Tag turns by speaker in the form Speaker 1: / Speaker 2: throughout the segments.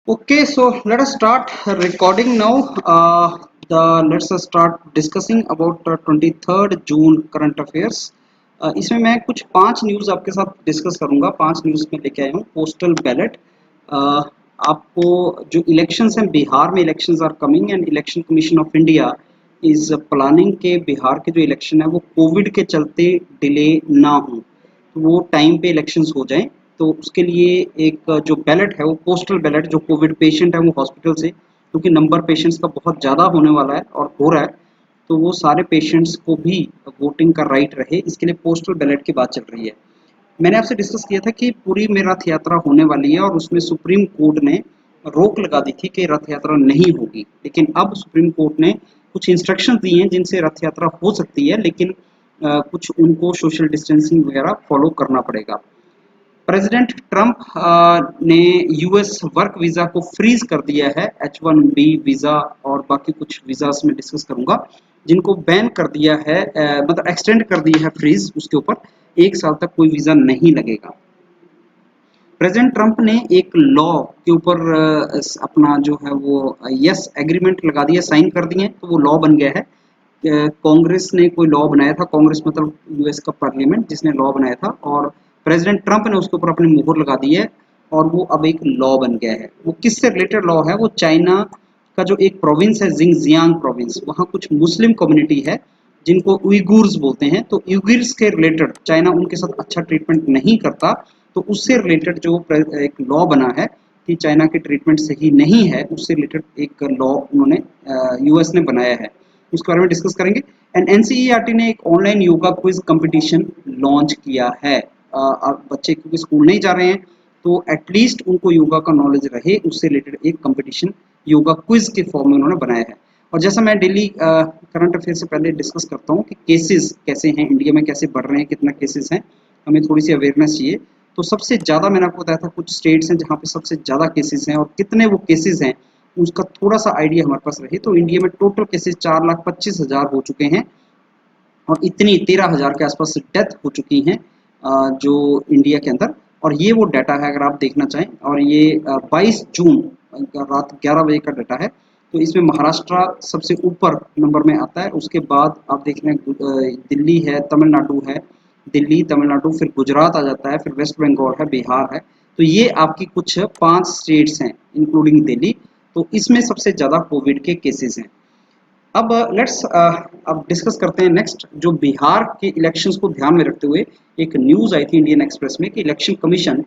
Speaker 1: Okay, so let us start recording now. Let's start discussing about 23rd June current affairs. इसमें मैं कुछ 5 news आपके साथ discuss करूंगा। 5 न्यूज़ में लेके आया हूँ। पोस्टल बैलेट, आपको जो इलेक्शंस हैं, बिहार में elections are coming and election commission of India is planning के बिहार के जो इलेक्शन है वो कोविड के चलते डिले ना हो, तो वो टाइम पे इलेक्शंस हो जाएं। तो उसके लिए एक जो बैलेट है वो पोस्टल बैलेट, जो कोविड पेशेंट है वो हॉस्पिटल से, क्योंकि नंबर पेशेंट्स का बहुत ज़्यादा होने वाला है और हो रहा है, तो वो सारे पेशेंट्स को भी वोटिंग का राइट रहे, इसके लिए पोस्टल बैलेट की बात चल रही है। मैंने आपसे डिस्कस किया था कि पुरी में रथ यात्रा होने वाली है और उसमें सुप्रीम कोर्ट ने रोक लगा दी थी कि रथ यात्रा नहीं होगी, लेकिन अब सुप्रीम कोर्ट ने कुछ इंस्ट्रक्शन दिए हैं जिनसे रथ यात्रा हो सकती है, लेकिन कुछ उनको सोशल डिस्टेंसिंग वगैरह फॉलो करना पड़ेगा। प्रेसिडेंट ट्रंप ने यूएस वर्क वीजा को फ्रीज कर दिया है। H1B वीजा और बाकी कुछ वीजास में डिस्कस करूंगा जिनको बैन कर दिया है, मतलब एक्सटेंड कर दी है फ्रीज, उसके ऊपर 1 साल तक कोई वीजा नहीं लगेगा। प्रेसिडेंट ट्रंप ने एक लॉ के ऊपर अपना जो है वो यस एग्रीमेंट लगा दिया, साइन कर दिए, तो वो लॉ बन गया है। कांग्रेस ने कोई लॉ बनाया था, कांग्रेस मतलब यूएस का पार्लियामेंट जिसने लॉ बनाया था, और प्रेसिडेंट ट्रंप ने उसके ऊपर अपनी मुहर लगा दी है और वो अब एक लॉ बन गया है। वो किससे रिलेटेड लॉ है? वो चाइना का जो एक प्रोविंस है, जिंगजियांग प्रोविंस, वहाँ कुछ मुस्लिम कम्युनिटी है जिनको उइगुर्स बोलते हैं, तो उइगुर्स के रिलेटेड चाइना उनके साथ अच्छा ट्रीटमेंट नहीं करता, तो उससे रिलेटेड जो एक लॉ बना है कि चाइना की ट्रीटमेंट सही नहीं है, उससे रिलेटेड एक लॉ उन्होंने यूएस ने बनाया है, उसके बारे में डिस्कस करेंगे। एंड एनसीईआरटी ने एक online yoga quiz competition launch किया है। अब बच्चे क्योंकि स्कूल नहीं जा रहे हैं, तो एटलीस्ट उनको योगा का नॉलेज रहे, उससे रिलेटेड एक कंपटीशन योगा क्विज के फॉर्म में उन्होंने बनाया है। और जैसा मैं डेली करंट अफेयर से पहले डिस्कस करता हूँ कि केसेस कैसे हैं इंडिया में, कैसे बढ़ रहे हैं, कितना केसेस हैं, हमें थोड़ी सी अवेयरनेस चाहिए। तो सबसे ज़्यादा मैंने आपको बताया था कुछ स्टेट्स हैं जहाँ पे सबसे ज़्यादा केसेस हैं और कितने वो केसेस हैं उसका थोड़ा सा आइडिया हमारे पास रहे, तो इंडिया में टोटल केसेस 4,25,000 हो चुके हैं और इतनी 13,000 के आसपास डेथ हो चुकी हैं जो इंडिया के अंदर। और ये वो डाटा है, अगर आप देखना चाहें, और ये 22 जून रात 11 बजे का डाटा है। तो इसमें महाराष्ट्र सबसे ऊपर नंबर में आता है, उसके बाद आप देख रहे हैं दिल्ली है, तमिलनाडु है, दिल्ली तमिलनाडु, फिर गुजरात आ जाता है, फिर वेस्ट बंगाल है, बिहार है। तो ये आपकी कुछ 5 स्टेट्स हैं इंक्लूडिंग दिल्ली, तो इसमें सबसे ज़्यादा कोविड के केसेस हैं। अब लेट्स अब डिस्कस करते हैं नेक्स्ट, जो बिहार के इलेक्शंस को ध्यान में रखते हुए एक न्यूज़ आई थी इंडियन एक्सप्रेस में कि इलेक्शन कमीशन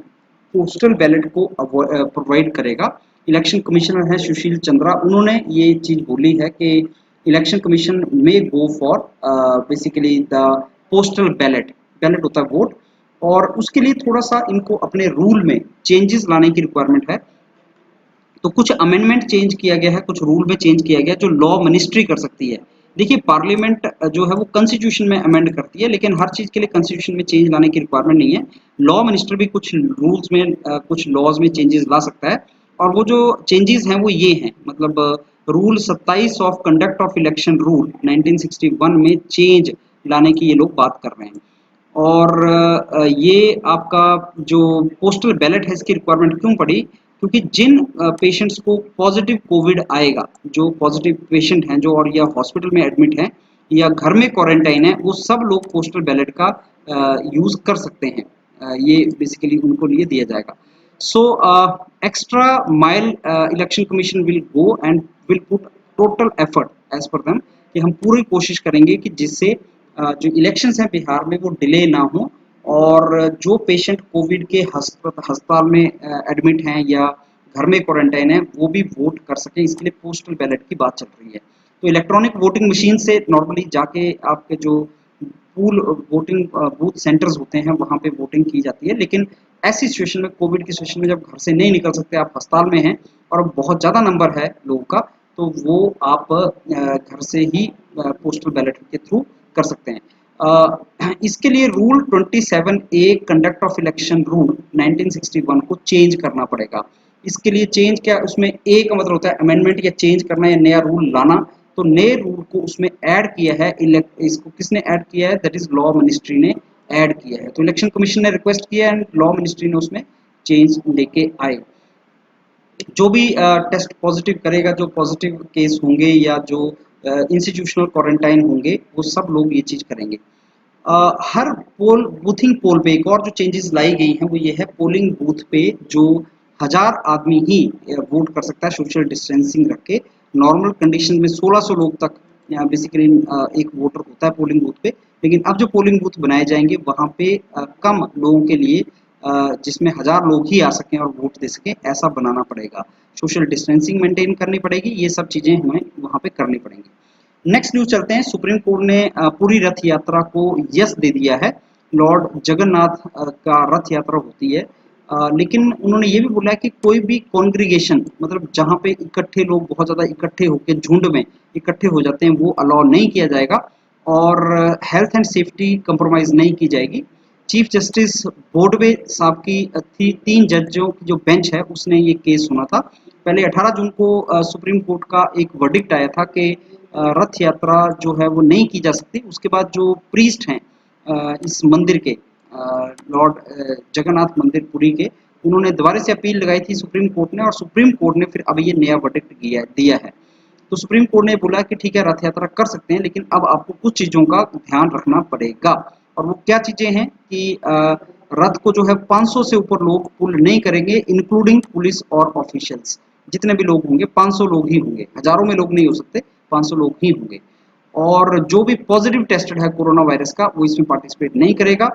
Speaker 1: पोस्टल बैलेट को प्रोवाइड करेगा। इलेक्शन कमिश्नर है सुशील चंद्रा, उन्होंने ये चीज़ बोली है कि इलेक्शन कमीशन में go for basically the postal ballot, ballot होता है वोट, और उसके लिए थोड़ा सा इनको अपने रूल में चेंजेस लाने की रिक्वायरमेंट है। तो कुछ अमेंडमेंट चेंज किया गया है, कुछ रूल में चेंज किया गया जो लॉ मिनिस्ट्री कर सकती है। देखिए, पार्लियामेंट जो है वो कॉन्स्टिट्यूशन में अमेंड करती है, लेकिन हर चीज़ के लिए कॉन्स्टिट्यूशन में चेंज लाने की रिक्वायरमेंट नहीं है। लॉ मिनिस्टर भी कुछ रूल्स में कुछ लॉज में चेंजेस ला सकता है, और वो जो चेंजेस हैं वो ये हैं, मतलब rule 27 of conduct of election rule 1961 में चेंज लाने की ये लोग बात कर रहे हैं। और ये आपका जो पोस्टल बैलेट है इसकी रिक्वायरमेंट क्यों पड़ी? क्योंकि जिन पेशेंट्स को पॉजिटिव कोविड आएगा, जो पॉजिटिव पेशेंट हैं जो और या हॉस्पिटल में एडमिट हैं या घर में क्वारंटाइन है, वो सब लोग पोस्टल बैलेट का यूज़ कर सकते हैं। ये बेसिकली उनको लिए दिया जाएगा। So extra mile election commission will go and will put total effort as per them, कि हम पूरी कोशिश करेंगे कि जिससे जो इलेक्शंस हैं बिहार में वो डिले ना हो, और जो पेशेंट कोविड के अस्पताल में एडमिट हैं या घर में क्वारंटाइन है वो भी वोट कर सकें, इसके लिए पोस्टल बैलेट की बात चल रही है। तो इलेक्ट्रॉनिक वोटिंग मशीन से नॉर्मली जाके आपके जो पूल वोटिंग बूथ सेंटर्स होते हैं वहाँ पे वोटिंग की जाती है, लेकिन ऐसी सिचुएशन में, कोविड की सिचुएशन में, जब घर से नहीं निकल सकते, आप अस्पताल में हैं और बहुत ज़्यादा नंबर है लोगों का, तो वो आप घर से ही पोस्टल बैलेट के थ्रू कर सकते हैं। इसके लिए rule 27A conduct of election rule 1961 को चेंज करना पड़ेगा। इसके लिए चेंज क्या, उसमें ए का मतलब होता है अमेंडमेंट या चेंज करना या नया रूल लाना, तो नए रूल को उसमें ऐड किया है, इसको किसने ऐड किया है? दैट इज लॉ मिनिस्ट्री ने ऐड किया है। तो इलेक्शन कमीशन ने रिक्वेस्ट किया एंड लॉ मिनिस्ट्री ने उसमें चेंज लेके आए। जो भी टेस्ट पॉजिटिव करेगा, जो पॉजिटिव केस होंगे या जो इंस्टीट्यूशनल क्वारंटाइन होंगे, वो सब लोग ये चीज़ करेंगे। हर बूथिंग पोल पे एक और जो चेंजेस लाई गई हैं वो ये है, पोलिंग बूथ पे जो 1000 आदमी ही वोट कर सकता है सोशल डिस्टेंसिंग रख के। नॉर्मल कंडीशन में 1600 लोग तक बेसिकली एक वोटर होता है पोलिंग बूथ पे, लेकिन अब जो पोलिंग बूथ बनाए जाएंगे वहाँ पे कम लोगों के लिए जिसमें 1000 लोग ही आ सकें और वोट दे सकें, ऐसा बनाना पड़ेगा। सोशल डिस्टेंसिंग मेंटेन करनी पड़ेगी, ये सब चीज़ें हमें वहाँ पे करनी पड़ेंगी। नेक्स्ट न्यूज चलते हैं। सुप्रीम कोर्ट ने पूरी रथ यात्रा को यस दे दिया है। लॉर्ड जगन्नाथ का रथ यात्रा होती है, लेकिन उन्होंने ये भी बोला है कि कोई भी कॉन्ग्रीगेशन, मतलब जहाँ पे इकट्ठे लोग बहुत ज़्यादा इकट्ठे होकर झुंड में इकट्ठे हो जाते हैं, वो अलाउ नहीं किया जाएगा और हेल्थ एंड सेफ्टी कंप्रोमाइज़ नहीं की जाएगी। चीफ जस्टिस बोर्डवे साहब की थी 3 जजों की जो बेंच है उसने ये केस सुना था। पहले 18 जून को सुप्रीम कोर्ट का एक वर्डिक्ट आया था कि रथ यात्रा जो है वो नहीं की जा सकती। उसके बाद जो प्रीस्ट हैं इस मंदिर के, लॉर्ड जगन्नाथ मंदिर पुरी के, उन्होंने दोबारा से अपील लगाई थी सुप्रीम कोर्ट ने, और सुप्रीम कोर्ट ने फिर अब ये नया वर्डिक्ट दिया है। तो सुप्रीम कोर्ट ने बोला कि ठीक है, रथ यात्रा कर सकते हैं, लेकिन अब आपको कुछ चीज़ों का ध्यान रखना पड़ेगा। और वो क्या चीज़ें हैं कि रथ को जो है 500 से ऊपर लोग पुल नहीं करेंगे, इंक्लूडिंग पुलिस और ऑफिशियल्स। जितने भी लोग होंगे 500 लोग ही होंगे, हजारों में लोग नहीं हो सकते, 500 लोग ही होंगे। और जो भी पॉजिटिव टेस्टेड है कोरोना वायरस का, वो इसमें पार्टिसिपेट नहीं करेगा।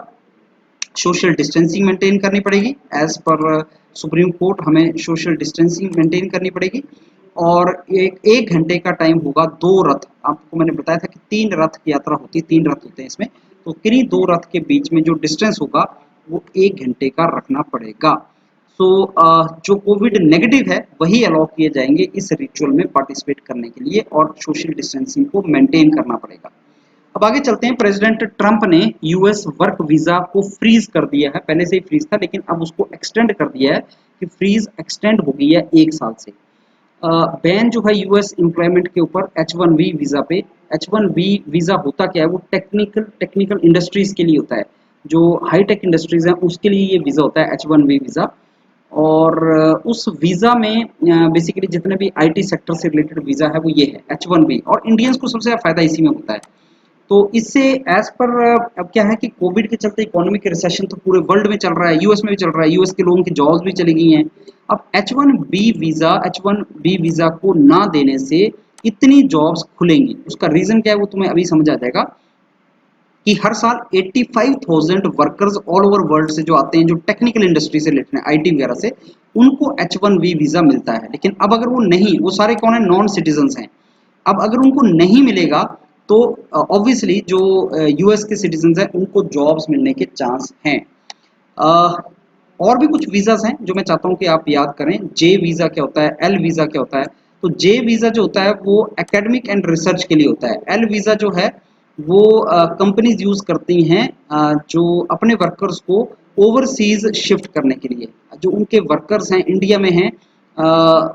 Speaker 1: सोशल डिस्टेंसिंग मेंटेन करनी पड़ेगी, एज पर सुप्रीम कोर्ट हमें सोशल डिस्टेंसिंग मेंटेन करनी पड़ेगी। और एक घंटे का टाइम होगा। 2 रथ, आपको मैंने बताया था कि 3 रथ की यात्रा होती है, 3 रथ होते हैं इसमें, तो किन्हीं 2 रथ के बीच में जो डिस्टेंस होगा वो 1 घंटे का रखना पड़ेगा। सो जो कोविड नेगेटिव है वही अलाउ किए जाएंगे इस रिचुअल में पार्टिसिपेट करने के लिए, और सोशल डिस्टेंसिंग को मेंटेन करना पड़ेगा। अब आगे चलते हैं। प्रेसिडेंट ट्रंप ने यूएस वर्क वीजा को फ्रीज कर दिया है। पहले से ही फ्रीज था, लेकिन अब उसको एक्सटेंड कर दिया है कि फ्रीज एक्सटेंड हो गई है 1 साल से। बैन जो है यूएस एम्प्लॉयमेंट के ऊपर H1B वीजा पे। H1B वीजा होता क्या है, वो टेक्निकल इंडस्ट्रीज के लिए होता है, जो हाईटेक इंडस्ट्रीज हैं उसके लिए ये वीजा होता है H1B वीजा। और उस वीजा में बेसिकली जितने भी आईटी सेक्टर से रिलेटेड वीजा है वो ये है H1B, और इंडियंस को सबसे ज्यादा फायदा इसी में होता है। तो इससे एज पर अब क्या है कि कोविड के चलते इकोनॉमिक रिसेशन तो पूरे वर्ल्ड में चल रहा है, यूएस में भी चल रहा है, यूएस के लोगों की जॉब्स भी चली गई हैं। अब H1B वीजा को ना देने से इतनी जॉब्स खुलेंगी, उसका रीजन क्या है वो तुम्हें अभी समझ आ जाएगा कि हर साल 85,000 वर्कर्स ऑल ओवर वर्ल्ड से जो आते हैं, जो टेक्निकल इंडस्ट्री से रिलेटेड है, आईटी वगैरह से, उनको H1B वीजा मिलता है। लेकिन अब अगर वो नहीं, वो सारे कौन है, नॉन सिटीजन्स हैं। अब अगर उनको नहीं मिलेगा तो ऑब्वियसली जो यूएस के सिटीजन्स हैं उनको जॉब्स मिलने के चांस हैं। अ, और भी कुछ वीज़ाज़ हैं जो मैं चाहता हूँ कि आप याद करें। जे वीज़ा क्या होता है, एल वीज़ा क्या होता है। तो जे वीज़ा जो होता है वो एकेडमिक एंड रिसर्च के लिए होता है। एल वीज़ा जो है वो कंपनीज यूज़ करती हैं जो अपने वर्कर्स को ओवरसीज शिफ्ट करने के लिए। जो उनके वर्कर्स हैं इंडिया में हैं,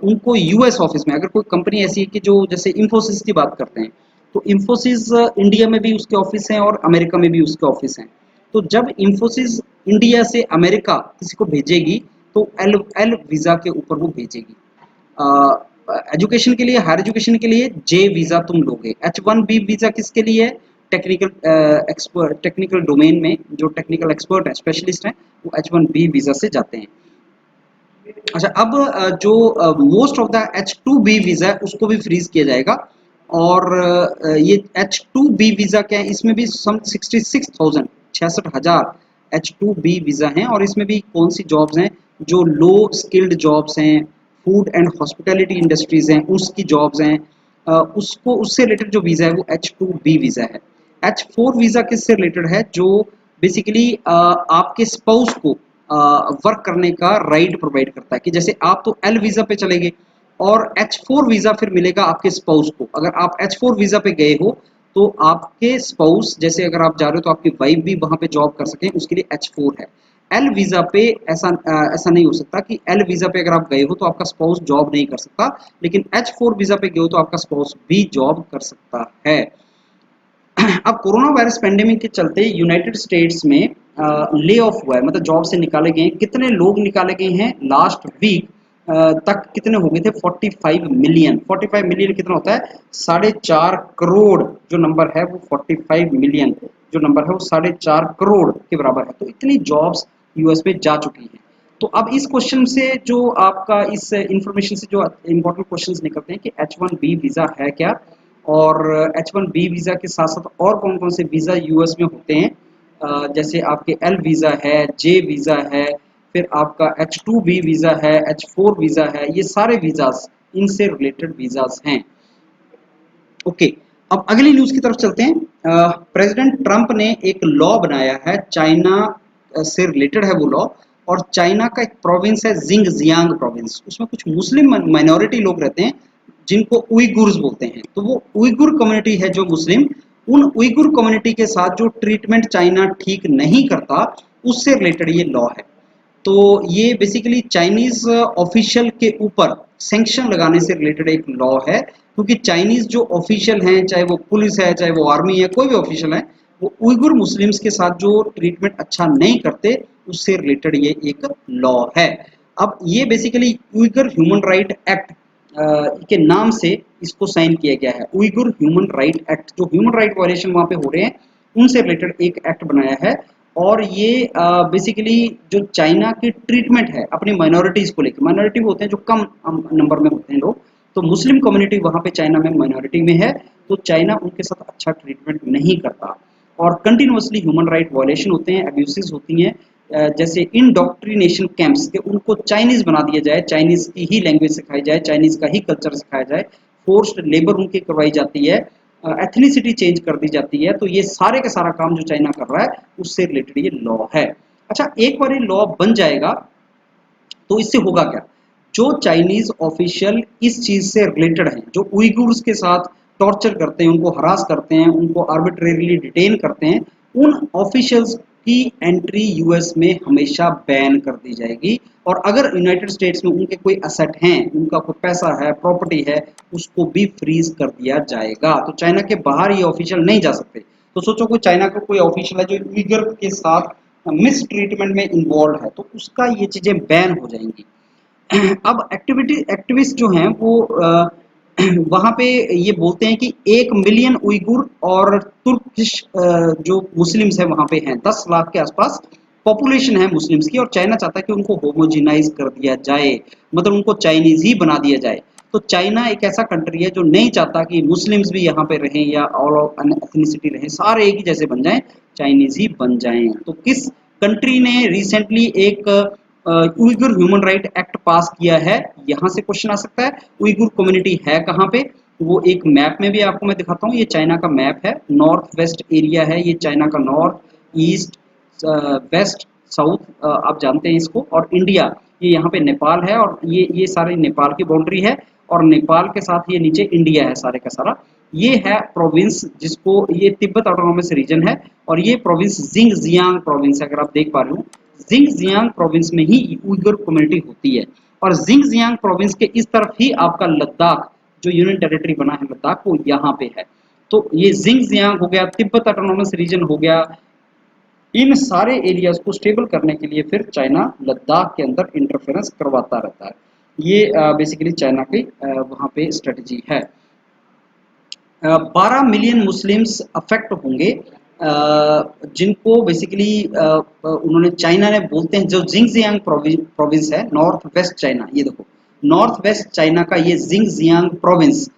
Speaker 1: उनको यूएस ऑफिस में, अगर कोई कंपनी ऐसी है कि जो जैसे इंफोसिस की बात करते हैं, तो इंफोसिस इंडिया में भी उसके ऑफिस हैं और अमेरिका में भी उसके ऑफिस हैं। तो जब इंफोसिस इंडिया से अमेरिका किसी को भेजेगी तो एल एल वीज़ा के ऊपर वो भेजेगी। एजुकेशन के लिए, हायर एजुकेशन के लिए जे वीज़ा तुम लोगे। H1B वीज़ा किसके लिए है, टेक्निकल डोमेन में जो टेक्निकल एक्सपर्ट है, स्पेशलिस्ट हैं, वो H1B वीज़ा से जाते हैं। अच्छा, अब जो most of the H2B visa है उसको भी फ्रीज किया जाएगा। और ये H2B वीज़ा क्या है, इसमें भी सम 66,000, 66,000 H2B वीज़ा हैं। और इसमें भी कौन सी जॉब्स हैं, जो लो स्किल्ड जॉब्स हैं, फूड एंड हॉस्पिटैलिटी इंडस्ट्रीज हैं, उसकी जॉब्स हैं। उसको उससे रिलेटेड जो वीज़ा है वो H2B वीज़ा है। H4 वीज़ा किससे रिलेटेड है, जो बेसिकली आपके स्पाउस को वर्क करने का राइट प्रोवाइड करता है। कि जैसे आप तो एल वीज़ा पे चले गए और H4 वीज़ा फिर मिलेगा आपके स्पाउस को। अगर आप H4 वीज़ा पे गए हो तो आपके स्पाउस, जैसे अगर आप जा रहे हो तो आपकी वाइफ भी वहां पे जॉब कर सकें, उसके लिए H4 है। एल वीज़ा पे ऐसा नहीं हो सकता कि एल वीज़ा पे अगर आप गए हो तो आपका स्पाउस जॉब नहीं कर सकता, लेकिन H4 वीज़ा पे गए हो तो आपका स्पाउस भी जॉब कर सकता है। अब कोरोना वायरस पेंडेमिक के चलते यूनाइटेड स्टेट्स में ले ऑफ हुआ है, मतलब जॉब से निकाले गए हैं। कितने लोग निकाले गए हैं लास्ट वीक, तक कितने हो गए थे 45 मिलियन। 45 मिलियन कितना होता है 4.5 करोड़। जो नंबर है वो 45 मिलियन जो नंबर है वो 4.5 करोड़ के बराबर है। तो इतनी जॉब्स यूएस में जा चुकी हैं। तो अब इस क्वेश्चन से जो आपका इस इंफॉर्मेशन से जो इंपॉर्टेंट क्वेश्चंस निकलते हैं कि H1B वीजा है क्या, और H1B वीजा के साथ साथ और कौन कौन से वीजा यूएस में होते हैं। जैसे आपके एल वीजा है, जे वीजा है, फिर आपका H2B वीजा है, H4 वीजा है, ये सारे वीजास इनसे रिलेटेड वीजास हैं। ओके, अब अगली न्यूज की तरफ चलते हैं। प्रेसिडेंट ट्रंप ने एक लॉ बनाया है, चाइना से रिलेटेड है वो लॉ। और चाइना का एक प्रोविंस है जिंगजियांग प्रोविंस, उसमें कुछ मुस्लिम माइनॉरिटी लोग रहते हैं जिनको उइगुर्स बोलते हैं। तो वो उइगुर कम्युनिटी है जो मुस्लिम, उन उइगुर कम्युनिटी के साथ जो ट्रीटमेंट चाइना ठीक नहीं करता, उससे रिलेटेड ये लॉ है। तो ये बेसिकली चाइनीज ऑफिशियल के ऊपर सैंक्शन लगाने से रिलेटेड एक लॉ है, क्योंकि चाइनीज जो ऑफिशियल हैं, चाहे वो पुलिस है, चाहे वो आर्मी है, कोई भी ऑफिशियल है, वो उइगुर मुस्लिम्स के साथ जो ट्रीटमेंट अच्छा नहीं करते, उससे रिलेटेड ये एक लॉ है। अब ये basically Uyghur human right act के नाम से इसको साइन किया गया है। उइगर ह्यूमन राइट एक्ट, जो ह्यूमन राइट वायलेशन वहां पे हो रहे हैं उनसे रिलेटेड एक एक्ट बनाया है। और ये बेसिकली जो चाइना की ट्रीटमेंट है अपनी माइनॉरिटीज को लेकर, माइनॉरिटी होते हैं जो कम नंबर में होते हैं लोग, तो मुस्लिम कम्युनिटी वहां पे चाइना में माइनॉरिटी में है, तो चाइना उनके साथ अच्छा ट्रीटमेंट नहीं करता और कंटिन्यूअसली ह्यूमन राइट वायलेशन होते हैं, अब्यूसेस होती हैं। जैसे इंडोक्ट्रिनेशन कैंप्स के उनको चाइनीज बना दिया जाए, चाइनीज की ही लैंग्वेज सिखाई जाए, चाइनीज का ही कल्चर सिखाया जाए, फोर्स्ड लेबर उनकी करवाई जाती है, एथनिसिटी चेंज कर दी जाती है। तो ये सारे का सारा काम जो चाइना कर रहा है उससे रिलेटेड ये लॉ है। अच्छा, एक बार ये लॉ बन जाएगा तो इससे होगा क्या, जो चाइनीज ऑफिशियल इस चीज से रिलेटेड हैं, जो उइगुर्स के साथ टॉर्चर करते हैं, उनको हरास करते हैं, उनको आर्बिट्रेरीली डिटेन करते हैं, उन ऑफिशियल्स की एंट्री यूएस में हमेशा बैन कर दी जाएगी। और अगर यूनाइटेड स्टेट्स में उनके कोई असेट हैं, उनका कोई पैसा है, प्रॉपर्टी है, उसको भी फ्रीज कर दिया जाएगा। तो चाइना के बाहर ये ऑफिशियल नहीं जा सकते। तो सोचो कोई चाइना का कोई ऑफिशियल है जो उइगर के साथ मिस ट्रीटमेंट में इन्वॉल्व है, तो उसका ये चीजें बैन हो जाएंगी। अब एक्टिविस्ट जो हैं वो वहां पे ये बोलते हैं कि 1 मिलियन उइगुर और तुर्किश जो मुस्लिम्स है वहां पे हैं, 10 लाख के आसपास पॉपुलेशन है मुस्लिम्स की, और चाइना चाहता है कि उनको होमोजिनाइज कर दिया जाए, मतलब उनको चाइनीज ही बना दिया जाए। तो चाइना एक ऐसा कंट्री है जो नहीं चाहता कि मुस्लिम्स भी यहाँ पे रहें या ऑल एथनिसिटी रहें, सारे एक ही जैसे बन जाएं, चाइनीज ही बन जाएं। तो किस कंट्री ने रिसेंटली एक उइगर ह्यूमन राइट एक्ट पास किया है, यहाँ से क्वेश्चन आ सकता है। उइगर कम्युनिटी है कहाँ पे, वो एक मैप में भी आपको मैं दिखाता हूँ। ये चाइना का मैप है, नॉर्थ वेस्ट एरिया है ये चाइना का, नॉर्थ ईस्ट वेस्ट साउथ आप जानते हैं इसको। और इंडिया ये यहाँ पे नेपाल है, और ये सारे नेपाल की बाउंड्री है, और नेपाल के साथ ये नीचे इंडिया है सारे का सारा। ये है प्रोविंस जिसको ये तिब्बत ऑटोनोमस रीजन है, और ये प्रोविंस जिंगजियांग प्रोविंस है। अगर आप देख पा रहे हो, जिंगजियांग प्रोविंस में ही उइगर कम्युनिटी होती है। और जिंगजियांग प्रोविंस के इस तरफ ही आपका लद्दाख, जो यूनियन टेरिटरी बना है लद्दाख, वो यहाँ पे है। तो ये जिंगजियांग हो गया, तिब्बत ऑटोनोमस रीजन हो गया, इन सारे एरियाज को स्टेबल करने के लिए फिर चाइना लद्दाख के अंदर इंटरफेरेंस करवाता रहता है। ये बेसिकली चाइना की वहाँ पे स्ट्रेटजी है। 12 मिलियन मुस्लिम्स अफेक्ट होंगे, जिनको बेसिकली उन्होंने, चाइना ने बोलते हैं, जो जिंगजियांग प्रोविंस है नॉर्थ वेस्ट चाइना, ये देखो नॉर्थ वेस्ट चाइना का ये जिंगजियांग प्रोविंस,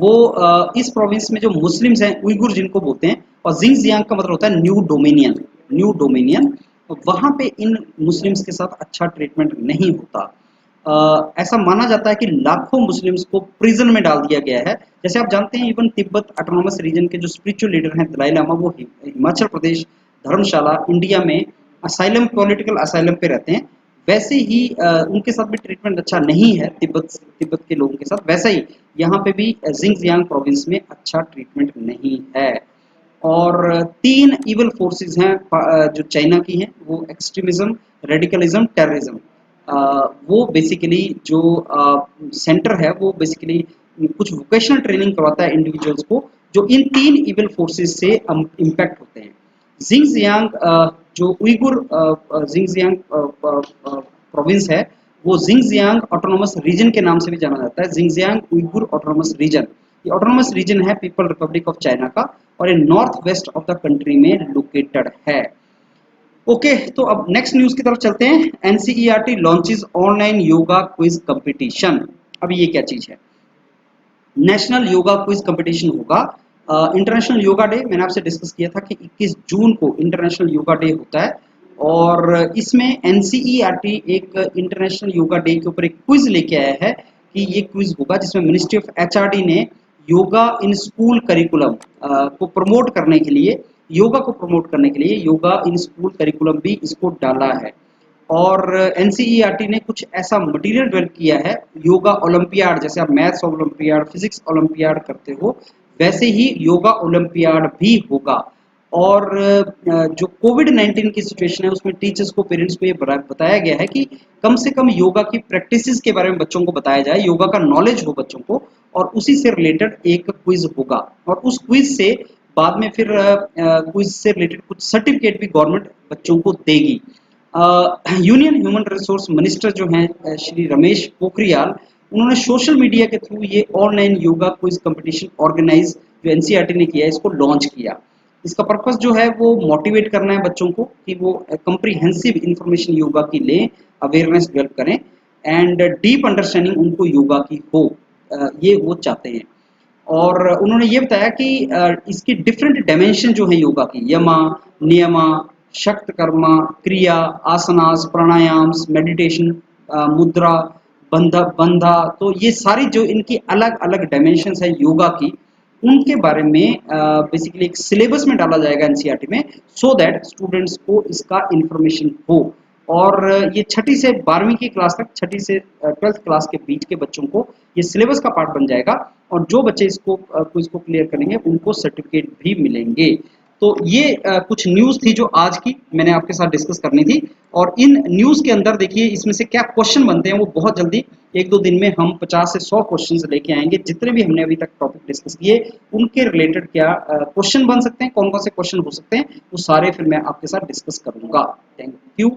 Speaker 1: वो इस प्रोविंस में जो मुस्लिम्स हैं, उइगुर जिनको बोलते हैं, और जिंगजियांग का मतलब होता है न्यू डोमिनियन, न्यू डोमिनियन। वहां पे इन मुस्लिम्स के साथ अच्छा ट्रीटमेंट नहीं होता। ऐसा माना जाता है कि लाखों मुस्लिम्स को प्रिजन में डाल दिया गया है। जैसे आप जानते हैं, इवन तिब्बत ऑटोनोमस रीजन के जो स्पिरिचुअल लीडर हैं दलाई लामा, वो हिमाचल प्रदेश धर्मशाला इंडिया में असाइलम, पॉलिटिकल असाइलम पे रहते हैं। वैसे ही उनके साथ भी ट्रीटमेंट अच्छा नहीं है तिब्बत के लोगों के साथ, वैसा ही यहाँ पे भी जिंगजियांग प्रोविंस में अच्छा ट्रीटमेंट नहीं है। और 3 इवल फोर्सेस हैं जो चाइना की हैं, वो एक्सट्रीमिज्म, रेडिकलिज्म, टेररिज्म। वो बेसिकली जो सेंटर है वो बेसिकली कुछ वोकेशनल ट्रेनिंग करवाता है इंडिविजुअल्स को, जो इन 3 इवल फोर्सेस से इम्पैक्ट होते हैं। जिंगजियांग जो उइगुर जिंगजियांग प्रोविंस है, वो जिंगजियांग ऑटोनोमस रीजन के नाम से भी जाना जाता है, जिंगजियांग उइगुर ऑटोनोमस रीजन। ये ऑटोनोमस रीजन है पीपल रिपब्लिक ऑफ चाइना का, और ये north west of the country में लोकेटेड है। ओके, तो अब नेक्स्ट न्यूज की तरफ चलते हैं। NCERT launches online yoga quiz competition. अब ये क्या चीज है? नेशनल योगा क्विज कंपटीशन होगा। इंटरनेशनल योगा डे मैंने आपसे डिस्कस किया था कि 21 जून को इंटरनेशनल योगा डे होता है, और इसमें एनसीईआरटी एक इंटरनेशनल योगा डे के ऊपर एक क्विज लेके आया है कि ये क्विज होगा जिसमें मिनिस्ट्री ऑफ एचआरडी ने योगा इन स्कूल करिकुलम को प्रमोट करने के लिए, योगा को प्रमोट करने के लिए योगा इन स्कूल करिकुलम भी इसको डाला है। और एनसीईआरटी ने कुछ ऐसा मटेरियल डेवलप किया है, योगा ओलंपियाड, जैसे आप मैथ्स ओलंपियाड, फिजिक्स ओलंपियाड करते हो, वैसे ही योगा ओलंपियाड भी होगा। और जो कोविड 19 की सिचुएशन है उसमें टीचर्स को, पेरेंट्स को ये बताया गया है कि कम से कम योगा की प्रैक्टिसेस के बारे में बच्चों को बताया जाए, योगा का नॉलेज हो बच्चों को, और उसी से रिलेटेड एक क्विज होगा। और उस क्विज से बाद में फिर क्विज से रिलेटेड कुछ सर्टिफिकेट भी गवर्नमेंट बच्चों को देगी। यूनियन ह्यूमन रिसोर्स मिनिस्टर जो हैं श्री रमेश पोखरियाल, उन्होंने सोशल मीडिया के थ्रू ये online yoga quiz competition organise जो एनसीईआरटी ने किया है इसको लॉन्च किया। इसका पर्पस जो है वो मोटिवेट करना है बच्चों को कि वो कंप्रीहेंसिव इंफॉर्मेशन योगा की लें, अवेयरनेस डेवलप करें, एंड डीप अंडरस्टैंडिंग उनको योगा की हो, ये वो चाहते हैं। और उन्होंने ये बताया कि इसकी डिफरेंट डायमेंशन जो है योगा की, यमा, नियमा, शक्त कर्मा, क्रिया, आसनास, प्राणायाम्स, मेडिटेशन, मुद्रा, बंधा बंधा, तो ये सारी जो इनकी अलग अलग डायमेंशंस है योगा की, उनके बारे में बेसिकली एक सिलेबस में डाला जाएगा एनसीईआरटी में, सो दैट स्टूडेंट्स को इसका इंफॉर्मेशन हो। और ये छठी से 12वीं की क्लास तक, छठी से 12th क्लास के बीच के बच्चों को ये सिलेबस का पार्ट बन जाएगा, और जो बच्चे इसको क्विज को क्लियर करेंगे उनको सर्टिफिकेट भी मिलेंगे। तो ये कुछ न्यूज़ थी जो आज की मैंने आपके साथ डिस्कस करनी थी। और इन न्यूज़ के अंदर देखिए इसमें से क्या क्वेश्चन बनते हैं वो बहुत जल्दी 1-2 दिन में हम 50 से 100 क्वेश्चंस लेके आएंगे। जितने भी हमने अभी तक टॉपिक डिस्कस किए उनके रिलेटेड क्या क्वेश्चन बन सकते हैं, कौन कौन से क्वेश्चन हो सकते हैं, वो सारे फिर मैं आपके साथ डिस्कस करूंगा। Thank you.